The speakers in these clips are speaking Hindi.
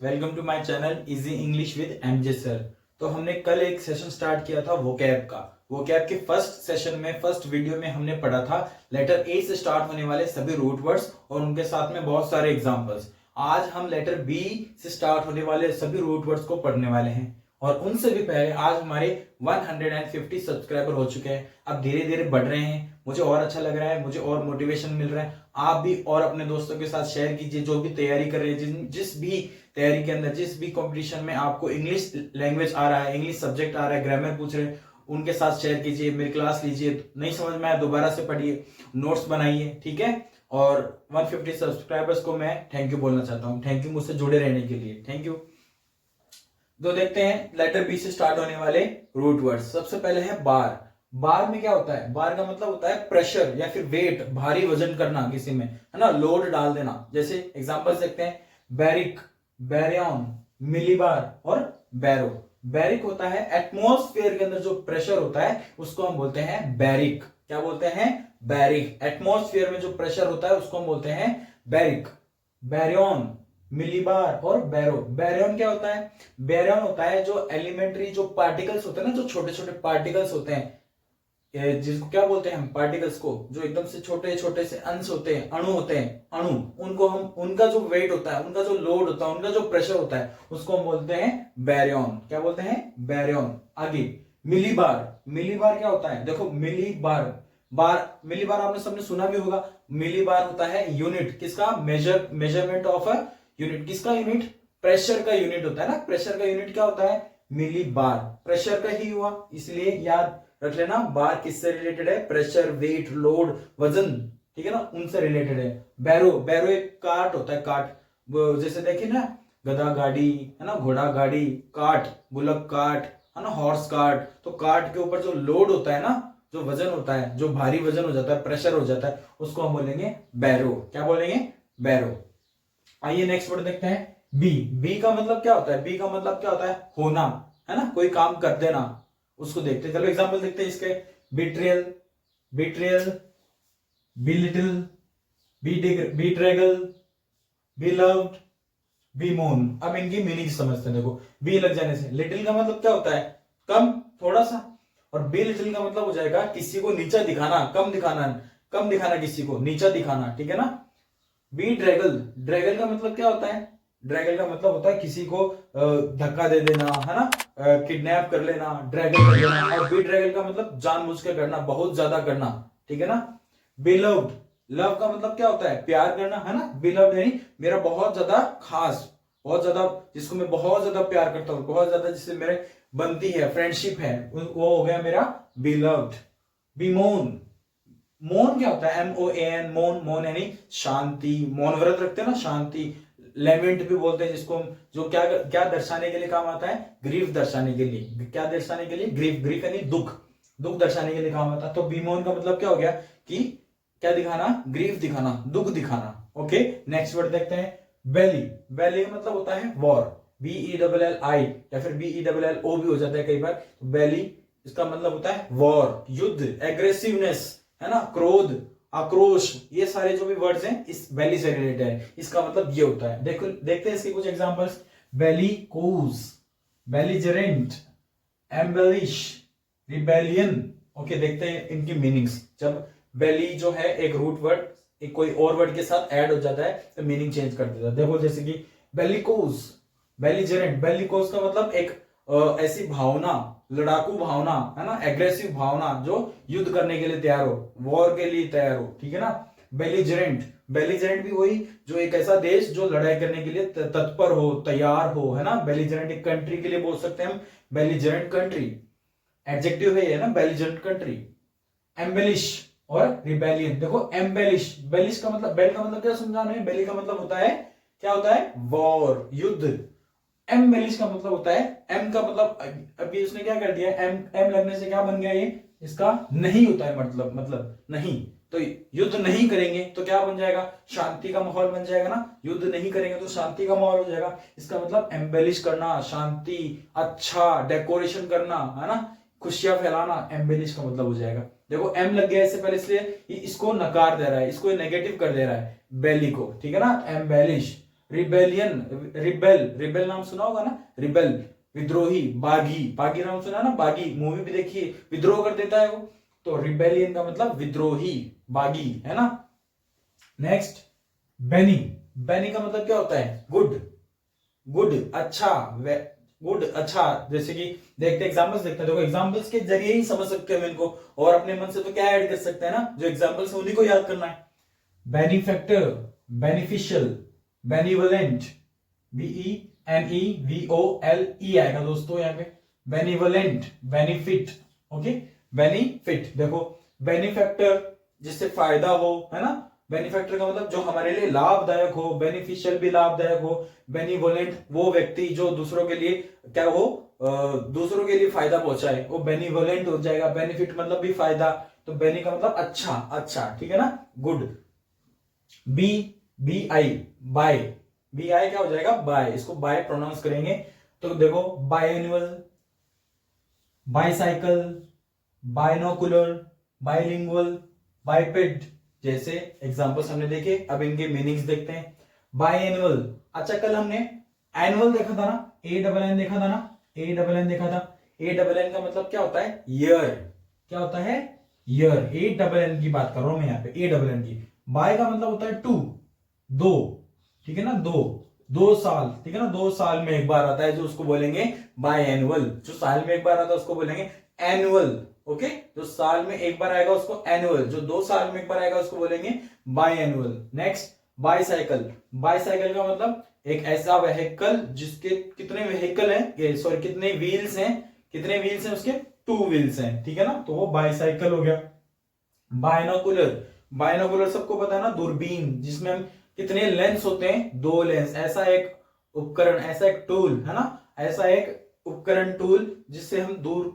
Welcome to my channel easy English with MJ sir. तो हमने कल एक सेशन स्टार्ट किया था वोकैब का। वोकैब के फर्स्ट सेशन में फर्स्ट वीडियो में हमने पढ़ा था लेटर ए से स्टार्ट होने वाले सभी रूट वर्ड्स और उनके साथ में बहुत सारे एग्जांपल्स। आज हम लेटर बी से स्टार्ट होने वाले सभी रूट वर्ड्स को पढ़ने वाले हैं और उनसे भी पहले आज हमारे 150 सब्सक्राइबर हो चुके हैं। अब धीरे धीरे बढ़ रहे हैं, मुझे और अच्छा लग रहा है, मुझे और मोटिवेशन मिल रहा है। आप भी और अपने दोस्तों के साथ शेयर कीजिए जो भी तैयारी कर रहे हैं, जिस भी तैयारी के अंदर, जिस भी कंपटीशन में आपको इंग्लिश लैंग्वेज आ रहा है, इंग्लिश सब्जेक्ट आ रहा है, ग्रामर पूछ रहे हैं, उनके साथ शेयर कीजिए, मेरी क्लास लीजिए। नहीं समझ में आया दोबारा से पढ़िए, नोट्स बनाइए, ठीक है। और 150 सब्सक्राइबर्स को मैं थैंक यू बोलना चाहता हूँ। थैंक यू मुझसे जुड़े रहने के लिए, थैंक यू। तो देखते हैं लेटर बी से स्टार्ट होने वाले रूट वर्ड्स। सबसे पहले है बार। बार में क्या होता है? बार का मतलब होता है प्रेशर या फिर वेट, भारी वजन करना किसी में, है ना, लोड डाल देना। जैसे एग्जांपल्स देखते हैं, बैरिक, बैरियन, मिलीबार और बैरो। बैरिक होता है एटमॉस्फेयर के अंदर जो प्रेशर होता है उसको हम बोलते हैं बैरिक। क्या बोलते हैं? बैरिक। एटमॉस्फेयर में जो प्रेशर होता है उसको हम बोलते हैं बैरिक। बैरियन, मिलीबार और बैरो। बैरियन क्या होता है? बैरियन होता है जो एलिमेंट्री जो पार्टिकल्स होते हैं ना, जो छोटे छोटे पार्टिकल्स होते हैं, जिसको क्या बोलते हैं हम? पार्टिकल्स को, जो एकदम से छोटे छोटे से अंश होते हैं, अणु होते हैं, अणु, उनको हम, उनका जो वेट होता है, उनका जो लोड होता है, उनका जो प्रेशर होता है उसको हम बोलते हैं बैरियन। क्या बोलते हैं? बैरियन। आगे मिलीबार। मिलीबार क्या होता है? देखो मिलीबार, मिलीबार आपने सबने सुना भी होगा। मिलीबार होता है यूनिट किसका? Measurement of a unit. किसका यूनिट? प्रेशर का यूनिट होता है ना। प्रेशर का यूनिट क्या होता है? मिली बार। प्रेशर का ही हुआ, इसलिए याद रख लेना बार किससे रिलेटेड है? प्रेशर, वेट, लोड, वजन, ठीक है ना, उनसे रिलेटेड है। बैरो, बैरो एक कार्ट होता है, कार्ट। जैसे देखिए ना, गधा गाड़ी, है ना, घोड़ा गाड़ी, कार्ट, बुलक कार्ट, है ना, हॉर्स कार्ट। तो कार्ट के ऊपर जो लोड होता है ना, जो वजन होता है, जो भारी वजन हो जाता है, प्रेशर हो जाता है, उसको हम बोलेंगे बैरो। क्या बोलेंगे? बैरो। आइए नेक्स्ट वर्ड देखते हैं, बी। बी का मतलब क्या होता है? बी का मतलब क्या होता है? होना, है ना, कोई काम कर देना, उसको देखते हैं। चलो एग्जांपल देखते हैं इसके। Betrayal, betrayal, belittle, bedraggle, beloved, bemoan. अब इनकी मीनिंग समझते हैं। देखो बी लग जाने से, लिटिल का मतलब क्या होता है? कम, थोड़ा सा। और बी लिटिल का मतलब हो जाएगा किसी को नीचा दिखाना, कम दिखाना, कम दिखाना, किसी को नीचा दिखाना, ठीक है ना। बी ड्रैगल, ड्रैगल का मतलब क्या होता है? ड्रैगल का मतलब होता है किसी को धक्का दे देना, है ना, किडनैप कर लेना, ड्रैगल कर लेना। और बी ड्रैगल का मतलब जानबूझ के करना, बहुत ज्यादा करना, ठीक है ना। बिलव्ड, लव का मतलब क्या होता है? प्यार करना, है ना। बिलव्ड यानी मेरा बहुत ज्यादा खास, बहुत ज्यादा, जिसको मैं बहुत ज्यादा प्यार करता हूँ, बहुत ज्यादा जिससे मेरे बनती है, फ्रेंडशिप है, वो हो गया मेरा बिलव्ड। बिमोन, मौन क्या होता है? MOAN, मौन। मौन यानी शांति, मौन व्रत रखते हैं ना, शांति। लेमेंट भी बोलते हैं जिसको, जो क्या क्या दर्शाने के लिए काम आता है? ग्रीफ दर्शाने के लिए। क्या दर्शाने के लिए? ग्रीफ। ग्रीफ यानी दुख, दुख दर्शाने के लिए काम आता है। तो बीमोन का मतलब क्या हो गया? कि क्या दिखाना? ग्रीफ दिखाना, दुख दिखाना। ओके नेक्स्ट वर्ड देखते हैं, बेली। बेली का मतलब होता है वॉर। BELLI या फिर BELLO भी हो जाता है कई बार। तो बेली, इसका मतलब होता है वॉर, युद्ध, एग्रेसिवनेस, है ना, क्रोध, आक्रोश। ये सारे जो भी वर्ड्स हैं इस बेली से रिलेटेड है, इसका मतलब ये होता है। देखो देखते हैं इसके कुछ examples. Bellicose, belligerent, embellish, rebellion. Okay देखते हैं इनकी मीनिंग्स। जब बेली जो है एक रूट वर्ड एक कोई और वर्ड के साथ ऐड हो जाता है तो मीनिंग चेंज कर देता है। देखो जैसे कि बेलिकोज, बेलिजरेंट। बेलिकोज का मतलब एक ऐसी भावना, लड़ाकू भावना, है ना, एग्रेसिव भावना, जो युद्ध करने के लिए तैयार हो, वॉर के लिए तैयार हो, ठीक है ना। बेलिजरेंट, बेलिजरेंट भी वही, जो एक ऐसा देश जो लड़ाई करने के लिए तत्पर हो, तैयार हो, है ना। बेलिजरेंट एक कंट्री के लिए बोल सकते हैं हम, बेलिजरेंट कंट्री। एडजेक्टिव है ये ना, बेलिजरेंट कंट्री। एम्बेलिश और रिबेलियन। देखो एम्बेलिश, बेलिश का मतलब, बेल का मतलब क्या समझाना है? बेली का मतलब होता है, क्या होता है? वॉर, युद्ध। एम्बेलिश का मतलब होता है, एम का मतलब, अभी उसने क्या कर दिया, एम एम लगने से क्या बन गया ये? इसका नहीं होता है मतलब नहीं। तो युद्ध नहीं करेंगे तो क्या बन जाएगा? शांति का माहौल बन जाएगा ना। युद्ध नहीं करेंगे तो शांति का माहौल हो जाएगा। इसका मतलब एम्बेलिश करना, शांति, अच्छा, डेकोरेशन करना, है ना, खुशियां फैलाना, एम्बेलिश का मतलब हो जाएगा। देखो एम लग गया इससे पहले, इसलिए इसको नकार दे रहा है, इसको नेगेटिव कर दे रहा है, बेली को, ठीक है ना, एम्बेलिश। रिबेलियन, रिबेल नाम सुना होगा ना, रिबेल विद्रोही, बागी, बागी नाम सुना ना, बागी मूवी भी देखिए, विद्रोह कर देता है वो, तो रिबेलियन का मतलब विद्रोही, बागी, है ना। नेक्स्ट बेनी, बेनी का मतलब क्या होता है, गुड, गुड अच्छा, गुड अच्छा, जैसे कि देखते एग्जांपल्स देखते हैं, देखो एग्जांपल्स के जरिए ही समझ सकते हैं हम इनको, और अपने मन से तो क्या ऐड कर सकते हैं ना, जो एग्जांपल्स है उन्हीं को याद करना है। बेनिफैक्टर, बेनिफिशियल, बेनिवोलेंट, BENEVOLE आएगा दोस्तों यहाँ पे, बेनिवोलेंट, बेनिफिट, ओके, बेनिफिट। देखो बेनिफैक्टर जिससे फायदा हो, है ना, बेनिफैक्टर का मतलब जो हमारे लिए लाभदायक हो, बेनिफिशियल भी लाभदायक हो, बेनिवोलेंट वो व्यक्ति जो दूसरों के लिए क्या हो, दूसरों के लिए फायदा पहुंचाए, वो बेनिवोलेंट हो जाएगा। बेनिफिट मतलब भी फायदा, तो बेनी का मतलब अच्छा, अच्छा, ठीक है ना, good. B, BI, by, BI क्या हो जाएगा, बाय, इसको बाय प्रोनाउंस करेंगे, तो देखो बायएनुअल, बाईसाइकिल, बायनोकुलर, बाइलिंगुअल, बाइपेड, जैसे एग्जांपल्स हमने देखे। अब इनके मीनिंग्स देखते हैं। बायएनुअल, अच्छा कल हमने एनुअल देखा था ना, ANN देखा था ना, ANN देखा था। ANN का मतलब क्या होता है, ईयर, क्या होता है, ईयर, ANN की बात कर रहा हूं मैं यहाँ पे, ANN की। बाय का मतलब होता है टू, दो, ठीक है ना, दो साल, ठीक है ना, 2 साल में एक बार आता है जो उसको बोलेंगे बाय एनुअल, जो साल में एक बार आता है उसको बोलेंगे एनुअल, ओके, जो साल में एक बार आएगा उसको एनुअल, जो 2 साल में एक बार आएगा उसको बोलेंगे by annual. Next bicycle, bicycle का मतलब एक ऐसा व्हीकल जिसके कितने व्हीकल हैं, सॉरी कितने व्हील्स हैं, कितने व्हील्स हैं उसके, 2 व्हील्स हैं, ठीक है ना, तो वो बाईसाइकिल हो गया। बायनोकुलर, बायनोकुलर सबको पता है ना, दूरबीन, जिसमें हम कितने लेंस होते हैं, 2 लेंस, ऐसा एक उपकरण, ऐसा एक टूल, है ना, ऐसा एक उपकरण टूल जिससे हम दूर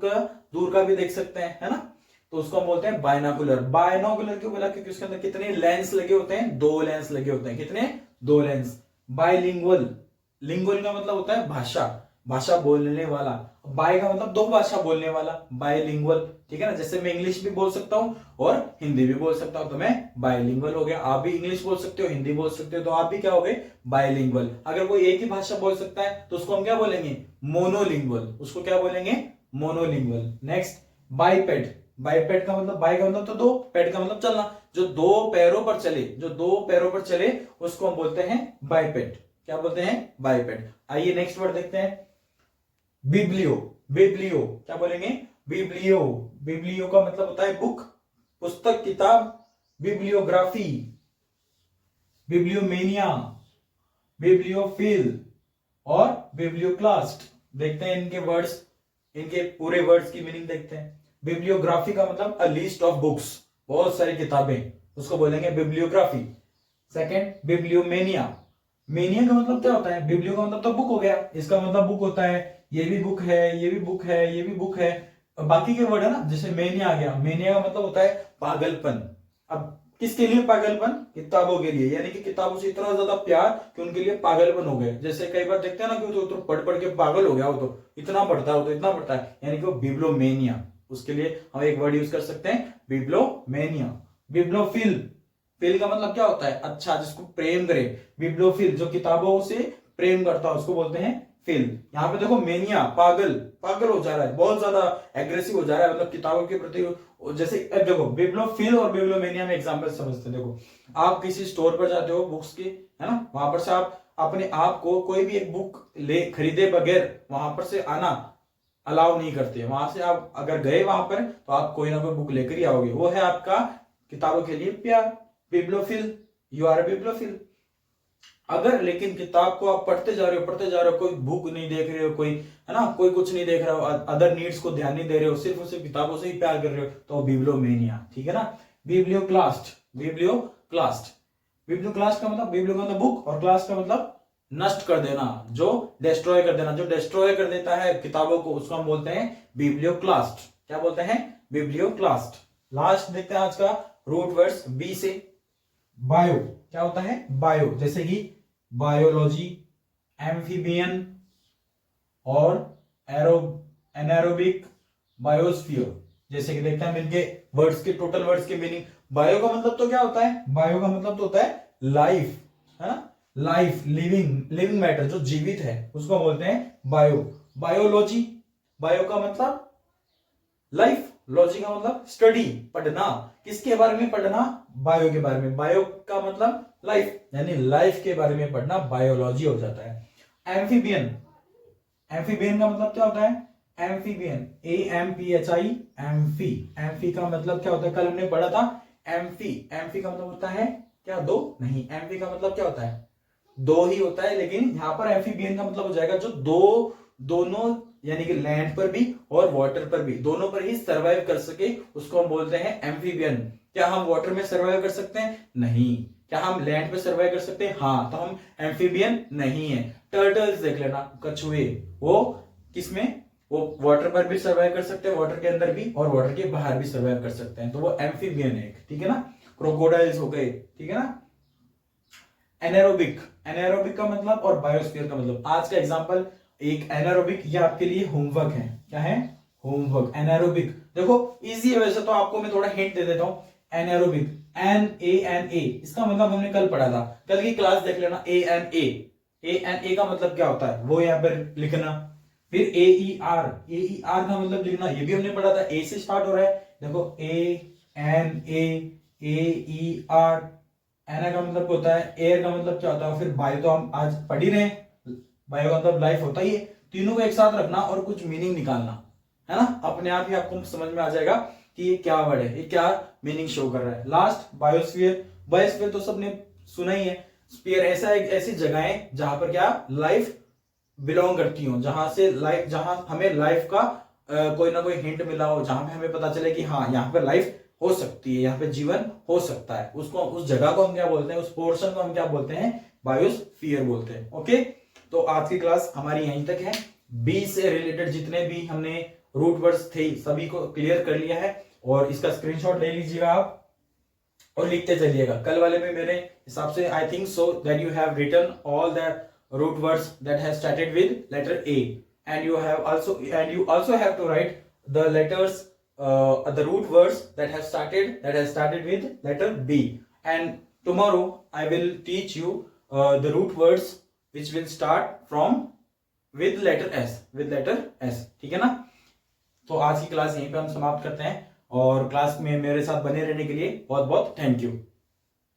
का भी देख सकते हैं, है ना, तो उसको हम बोलते हैं बायनोकुलर। बायनोकुलर क्यों बोला, क्योंकि उसके अंदर कितने लेंस लगे होते हैं, 2 लेंस लगे होते हैं, कितने, 2 लेंस। बायलिंगुअल, लिंगुअल का मतलब होता है भाषा, भाषा बोलने वाला। बाय का मतलब 2 भाषा बोलने वाला, बायलिंगुअल, ठीक है ना, जैसे मैं इंग्लिश भी बोल सकता हूं और हिंदी भी बोल सकता हूं, तो मैं बायलिंगुअल हो गया। आप भी इंग्लिश बोल सकते हो, हिंदी बोल सकते हो, तो आप भी क्या हो गए, बायलिंगुअल। अगर कोई एक ही भाषा बोल सकता है तो उसको हम क्या बोलेंगे, मोनोलिंगुअल, उसको क्या बोलेंगे, मोनोलिंगुअल। नेक्स्ट बाइपेड, बाइपेड का मतलब, बाई का मतलब तो 2, पेड का मतलब चलना, जो 2 पैरों पर चले, जो 2 पैरों पर चले उसको हम बोलते हैं बाइपेड, क्या बोलते हैं, बाइपेड। आइए नेक्स्ट वर्ड देखते हैं, बिब्लियो, बिब्लियो क्या बोलेंगे, बिब्लियो, बिब्लियो का मतलब होता है बुक, पुस्तक, किताब, बिब्लियोग्राफी, बिब्लियोमेनिया, बिब्लियोफिल और बिब्लियोक्लास्ट। देखते हैं इनके वर्ड्स, इनके पूरे वर्ड्स की मीनिंग देखते हैं। बिब्लियोग्राफी का मतलब अ लिस्ट ऑफ बुक्स, बहुत सारी किताबें, उसको बोलेंगे बिब्लियोग्राफी। सेकंड बिब्लियोमेनिया, मेनिया का मतलब क्या होता है, बिब्लियो का मतलब तो बुक हो गया, इसका मतलब बुक होता है, ये भी बुक है, ये भी बुक है, ये भी बुक है, और बाकी के वर्ड है ना, जैसे मेनिया आ गया, मेनिया का मतलब होता है पागलपन। अब किसके लिए पागलपन, किताबों के लिए, यानी कि किताबों से इतना ज्यादा प्यार कि उनके लिए पागलपन हो गए। जैसे कई बार देखते हैं ना कि तो पढ़ पढ़ के पागल हो गया हो, तो इतना पढ़ता है, तो इतना पढ़ता है, यानी कि वो बिब्लोमेनिया, उसके लिए हम एक वर्ड यूज कर सकते हैं, बिब्लोमेनिया। बिब्लोफिल, फिल का मतलब क्या होता है, अच्छा, जिसको प्रेम करे, बिब्लोफिल जो किताबों से प्रेम करता है उसको बोलते हैं फिल। यहाँ पे देखो मेनिया, पागल, पागल हो जा रहा है, बहुत ज्यादा एग्रेसिव हो जा रहा है, मतलब किताबों के प्रति, जैसे अब देखो बिब्लोफिल और बिब्लोमेनिया में एग्जांपल समझते हैं। देखो आप किसी स्टोर पर जाते हो बुक्स के, है ना, वहां पर से आप अपने आप को कोई भी एक बुक ले खरीदे बगैर वहां पर से आना अलाउ नहीं करते, वहां से आप अगर गए वहां पर तो आप कोई ना कोई बुक लेकर ही आओगे, वो है आपका किताबों के लिए प्यार, बिब्लोफिल, यू आर बिब्लोफिल। अगर लेकिन किताब को आप पढ़ते जा रहे हो, पढ़ते जा रहे हो, कोई बुक नहीं देख रहे हो, कोई, है ना, कोई कुछ नहीं देख रहा हो, अदर नीड्स को ध्यान नहीं दे रहे हो, सिर्फ और सिर्फ किताबों से ही प्यार कर रहे हो, तो बिब्लोमेनिया, ठीक है ना। बिब्लियोक्लास्ट, बिब्लियोक्लास्ट, बिब्लियोक्लास्ट का मतलब, बिब्लियो का मतलब बुक और क्लास का मतलब नष्ट कर देना, जो डिस्ट्रॉय कर देना, जो डिस्ट्रॉय कर देता है किताबों को, उसको हम बोलते हैं बिब्लियोक्लास्ट। क्या बोलते हैं, बिब्लियोक्लास्ट। लास्ट देखते हैं आज का रूट वर्ड्स बी से, बायो क्या होता है, बायो, जैसे कि बायोलॉजी, एम्फीबियन और एरो एनारोबिक, बायोस्फीयर, जैसे कि देखते हैं इनके वर्ड्स के टोटल वर्ड्स के मीनिंग। बायो का मतलब तो क्या होता है, बायो का मतलब तो होता है लाइफ, है ना, लाइफ, लिविंग मैटर, जो जीवित है उसको बोलते हैं बायो। बायोलॉजी, बायो का मतलब लाइफ, लॉजी का मतलब स्टडी, पढ़ना। किसके बारे में पढ़ना? बायो के बारे में। बायो का मतलब लाइफ, यानी लाइफ के बारे में पढ़ना बायोलॉजी हो जाता है। एम्फीबियन, एम्फीबियन का मतलब क्या होता है? Amphibian, AMPHI, amphi. एम्फी का मतलब क्या होता है? कल हमने पढ़ा था एम्फी। एम्फी का मतलब होता है क्या? दो? नहीं, एम्फी का मतलब क्या होता है? दो ही होता है, लेकिन यहां पर एम्फीबियन का मतलब हो जाएगा जो दो, दोनों, यानी कि लैंड पर भी और वाटर पर भी, दोनों पर ही सरवाइव कर सके, उसको हम बोलते हैं एम्फीबियन। क्या हम वाटर में सरवाइव कर सकते हैं? नहीं। क्या हम लैंड पे सरवाइव कर सकते हैं? हाँ, तो हम एम्फीबियन नहीं है। टर्टल्स देख लेना, कछुए, वो किसमें? वो वाटर पर भी सरवाइव कर सकते हैं, वाटर के अंदर भी और वाटर के बाहर भी सरवाइव कर सकते हैं, तो वो एम्फीबियन है, ठीक है ना। क्रोकोडाइल्स हो गए, ठीक है ना। एनारोबिक, एनारोबिक का मतलब और बायोस्फीयर का मतलब। आज का एग्जांपल एक एनारोबिक, ये आपके लिए होमवर्क है। क्या है? होमवर्क। एनारोबिक देखो इजी है वैसे तो, आपको मैं थोड़ा हिंट दे देता हूं। एनारोबिक, NANA, इसका मतलब हमने कल पढ़ा था, कल की क्लास देख लेना। ANA, ANA का मतलब क्या होता है वो यहाँ पर लिखना। फिर AER, AER का मतलब लिखना, ये भी हमने पढ़ा था, A से स्टार्ट हो रहा है। देखो ANA, AER। एना का मतलब होता है एयर, का मतलब क्या होता है? फिर बायो तो हम आज पढ़ ही रहे हैं, बायो का मतलब लाइफ होता ही है। तीनों को एक साथ रखना और कुछ मीनिंग निकालना, है ना। अपने आप ही आपको समझ में आ जाएगा कि ये क्या वर्ड है, ये क्या मीनिंग शो कर रहा है। लास्ट बायोस्फीयर, बायोस्फीयर तो सबने सुना ही है। स्फीयर ऐसा एक ऐसी जगह है जहां पर क्या लाइफ बिलोंग करती हो, जहां से लाइफ, जहां हमें लाइफ का कोई ना कोई हिंट मिला हो, जहां पे हमें पता चले कि हाँ यहाँ पे लाइफ हो सकती है, यहाँ पे जीवन हो सकता है, उसको, उस जगह को हम क्या बोलते हैं? उस पोर्शन को हम क्या बोलते हैं? बायोस्फीयर बोलते हैं। ओके, तो आज की क्लास हमारी यहीं तक है। बी से रिलेटेड जितने भी हमने रूट वर्ड्स थे सभी को क्लियर कर लिया है, और इसका स्क्रीनशॉट ले लीजिएगा आप और लिखते चलिएगा। कल वाले में मेरे हिसाब से I think so that you have written all the root words that have started with letter A, and you also have to write the letters, the root words that have started with letter B. And tomorrow I will teach you the root words which will start from with letter S, ठीक है ना। तो आज की क्लास यहीं पे हम समाप्त करते हैं, और क्लास में मेरे साथ बने रहने के लिए बहुत बहुत थैंक यू।